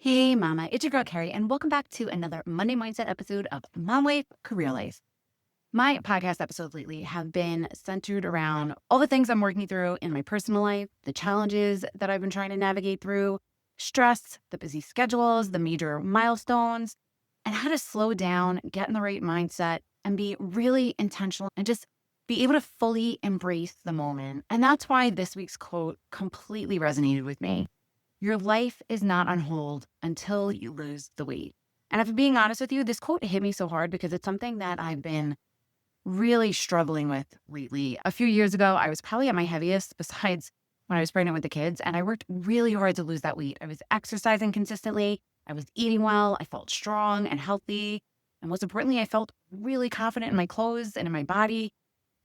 Hey, Mama, it's your girl Carrie, and welcome back to another Monday Mindset episode of Mom Life, Career Life. My podcast episodes lately have been centered around all the things I'm working through in my personal life, the challenges that I've been trying to navigate through, stress, the busy schedules, the major milestones, and how to slow down, get in the right mindset, and be really intentional and just be able to fully embrace the moment. And that's why this week's quote completely resonated with me. Your life is not on hold until you lose the weight. And if I'm being honest with you, this quote hit me so hard because it's something that I've been really struggling with lately. A few years ago, I was probably at my heaviest besides when I was pregnant with the kids, and I worked really hard to lose that weight. I was exercising consistently. I was eating well. I felt strong and healthy. And most importantly, I felt really confident in my clothes and in my body.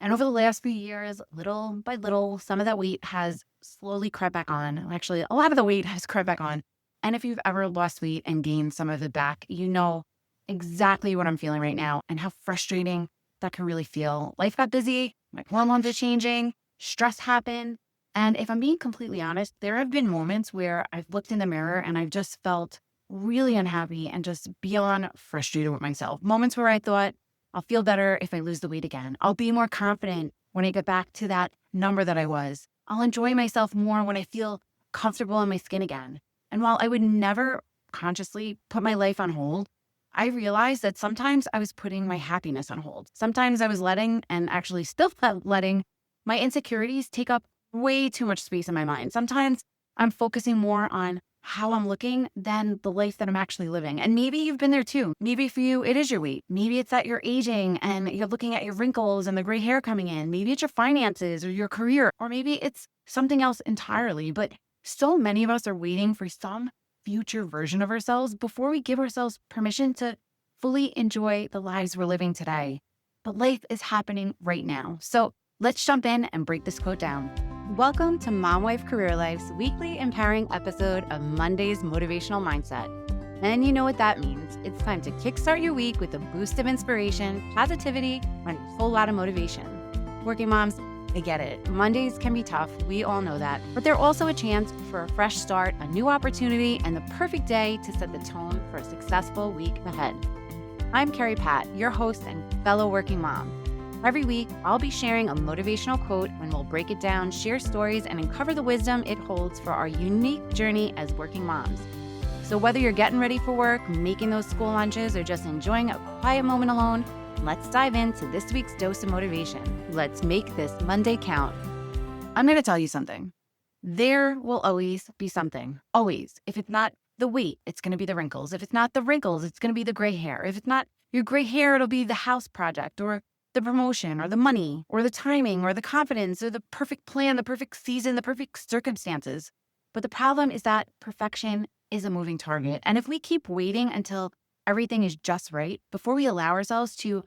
And over the last few years, little by little, some of that weight has slowly crept back on. Actually, a lot of the weight has crept back on. And if you've ever lost weight and gained some of it back, you know exactly what I'm feeling right now and how frustrating that can really feel. Life got busy, my hormones are changing, stress happened. And if I'm being completely honest, there have been moments where I've looked in the mirror and I've just felt really unhappy and just beyond frustrated with myself. Moments where I thought, I'll feel better if I lose the weight again. I'll be more confident when I get back to that number that I was. I'll enjoy myself more when I feel comfortable in my skin again. And while I would never consciously put my life on hold, I realized that sometimes I was putting my happiness on hold. Sometimes I was letting, and actually still letting, my insecurities take up way too much space in my mind. Sometimes I'm focusing more on how I'm looking than the life that I'm actually living. And maybe you've been there too. Maybe for you, it is your weight. Maybe it's that you're aging and you're looking at your wrinkles and the gray hair coming in. Maybe it's your finances or your career, or maybe it's something else entirely. But so many of us are waiting for some future version of ourselves before we give ourselves permission to fully enjoy the lives we're living today. But life is happening right now. So let's jump in and break this quote down. Welcome to Mom Wife Career Life's weekly empowering episode of Monday's Motivational Mindset. And you know what that means. It's time to kickstart your week with a boost of inspiration, positivity, and a whole lot of motivation. Working moms, I get it. Mondays can be tough. We all know that. But they're also a chance for a fresh start, a new opportunity, and the perfect day to set the tone for a successful week ahead. I'm Carrie Pat, your host and fellow working mom. Every week, I'll be sharing a motivational quote and we'll break it down, share stories, and uncover the wisdom it holds for our unique journey as working moms. So whether you're getting ready for work, making those school lunches, or just enjoying a quiet moment alone, let's dive into this week's dose of motivation. Let's make this Monday count. I'm going to tell you something. There will always be something. Always. If it's not the weight, it's going to be the wrinkles. If it's not the wrinkles, it's going to be the gray hair. If it's not your gray hair, it'll be the house project or the promotion or the money or the timing or the confidence or the perfect plan, the perfect season, the perfect circumstances. But the problem is that perfection is a moving target. And if we keep waiting until everything is just right before we allow ourselves to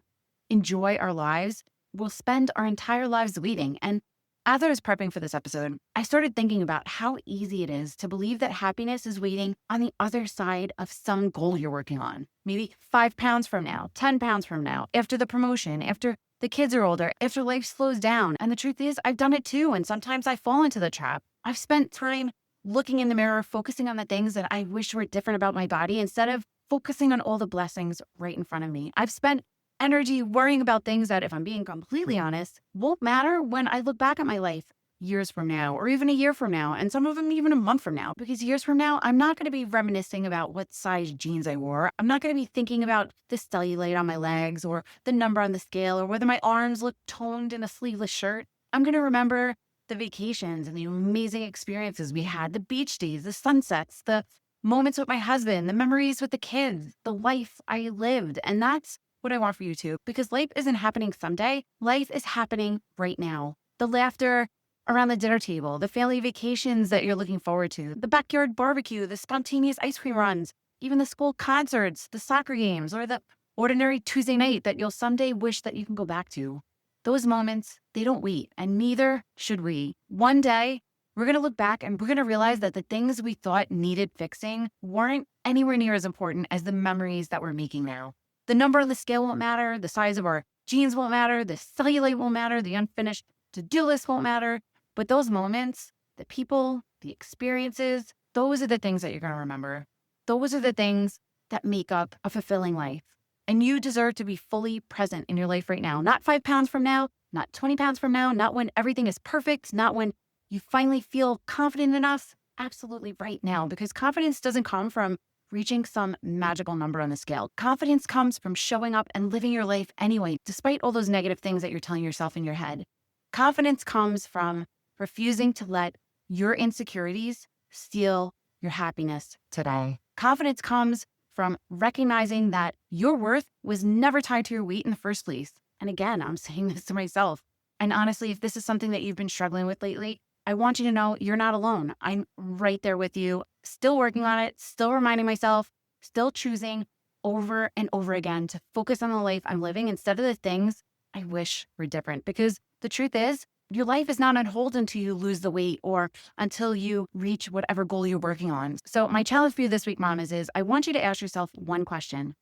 enjoy our lives, we'll spend our entire lives waiting. And as I was prepping for this episode, I started thinking about how easy it is to believe that happiness is waiting on the other side of some goal you're working on. Maybe 5 pounds from now, 10 pounds from now, after the promotion, after the kids are older, after life slows down. And the truth is, I've done it too. And sometimes I fall into the trap. I've spent time looking in the mirror, focusing on the things that I wish were different about my body instead of focusing on all the blessings right in front of me. I've spent energy worrying about things that, if I'm being completely honest, won't matter when I look back at my life years from now, or even a year from now, and some of them even a month from now, because years from now, I'm not going to be reminiscing about what size jeans I wore. I'm not going to be thinking about the cellulite on my legs or the number on the scale or whether my arms look toned in a sleeveless shirt. I'm going to remember the vacations and the amazing experiences we had, the beach days, the sunsets, the moments with my husband, the memories with the kids, the life I lived. And that's what I want for you too, because life isn't happening someday. Life is happening right now. The laughter around the dinner table, the family vacations that you're looking forward to, the backyard barbecue, the spontaneous ice cream runs, even the school concerts, the soccer games, or the ordinary Tuesday night that you'll someday wish that you can go back to. Those moments, they don't wait, and neither should we. One day, we're going to look back and we're going to realize that the things we thought needed fixing weren't anywhere near as important as the memories that we're making now. The number on the scale won't matter, the size of our jeans won't matter, the cellulite won't matter, the unfinished to-do list won't matter. But those moments, the people, the experiences, those are the things that you're going to remember. Those are the things that make up a fulfilling life. And you deserve to be fully present in your life right now, not 5 pounds from now, not 20 pounds from now, not when everything is perfect, not when you finally feel confident enough. Absolutely right now, because confidence doesn't come from reaching some magical number on the scale. Confidence comes from showing up and living your life anyway, despite all those negative things that you're telling yourself in your head. Confidence comes from refusing to let your insecurities steal your happiness today. Confidence comes from recognizing that your worth was never tied to your weight in the first place. And again, I'm saying this to myself. And honestly, if this is something that you've been struggling with lately, I want you to know you're not alone. I'm right there with you, still working on it, still reminding myself, still choosing over and over again to focus on the life I'm living instead of the things I wish were different. Because the truth is, your life is not on hold until you lose the weight or until you reach whatever goal you're working on. So my challenge for you this week, mamas, is I want you to ask yourself one question.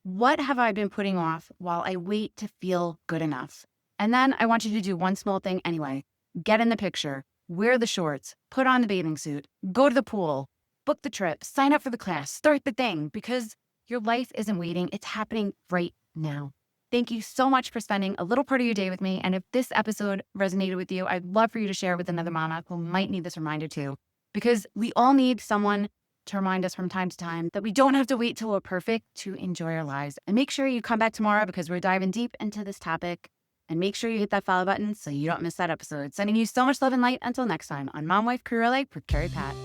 What have I been putting off while I wait to feel good enough? And then I want you to do one small thing anyway. Get in the picture, wear the shorts, put on the bathing suit, go to the pool, book the trip, sign up for the class, start the thing, because your life isn't waiting. It's happening right now. Thank you so much for spending a little part of your day with me. And if this episode resonated with you, I'd love for you to share it with another mama who might need this reminder too, because we all need someone to remind us from time to time that we don't have to wait till we're perfect to enjoy our lives. And make sure you come back tomorrow because we're diving deep into this topic. And make sure you hit that follow button so you don't miss that episode. Sending you so much love and light until next time on Mom, Wife, Career Life with Carrie Pat.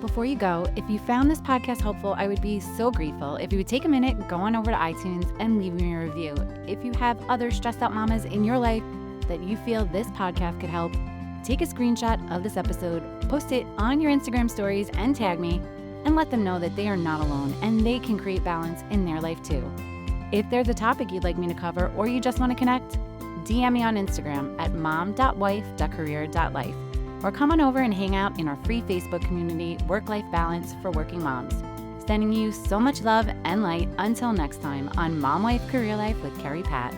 Before you go, if you found this podcast helpful, I would be so grateful if you would take a minute, go on over to iTunes and leave me a review. If you have other stressed out mamas in your life that you feel this podcast could help, take a screenshot of this episode, post it on your Instagram stories and tag me, and let them know that they are not alone and they can create balance in their life too. If there's a topic you'd like me to cover or you just want to connect, DM me on Instagram at mom.wife.career.life or come on over and hang out in our free Facebook community, Work-Life Balance for Working Moms. Sending you so much love and light until next time on Mom, Wife, Career Life with Carrie Pat.